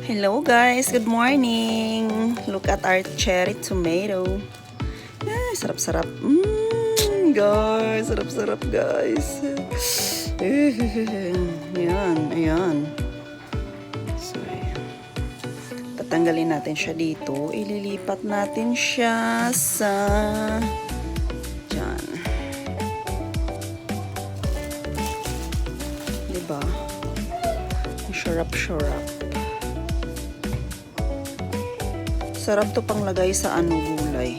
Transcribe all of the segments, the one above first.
Hello guys, good morning. Look at our cherry tomato. Ay, sarap-sarap. Guys, sarap-sarap guys. Ayan, ayan. So, ayan. Tatanggalin natin siya dito. Ililipat natin siya sa dyan. Diba? Syarap-syarap. Sarap to panglagay sa gulay.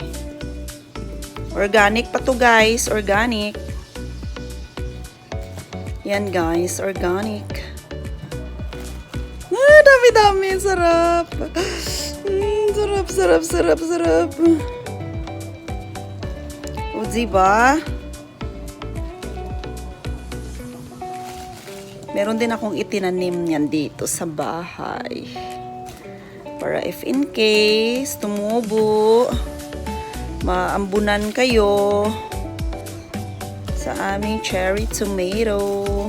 Organic pa to guys, organic. Yan guys, organic. Dami-dami, sarap. Sarap, sarap, sarap, sarap. O, diba? Meron din akong itinanim yan dito sa bahay. Para if in case tumubo, maambunan kayo sa aming cherry tomato.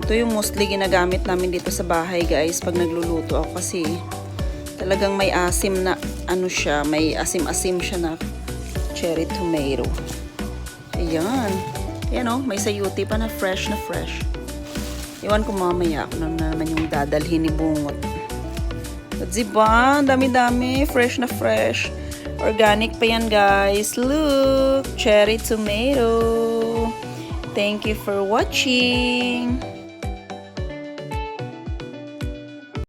Ito yung mostly ginagamit namin dito sa bahay guys pag nagluluto ako kasi talagang may asim na siya, may asim-asim siya na cherry tomato. Ayan. Ayan o, may sayuti pa na fresh na fresh. Iwan ko mamaya kung naman yung dadalhin ni Bungot. Diba? Dami-dami. Fresh na fresh. Organic pa yan, guys. Look! Cherry tomato. Thank you for watching.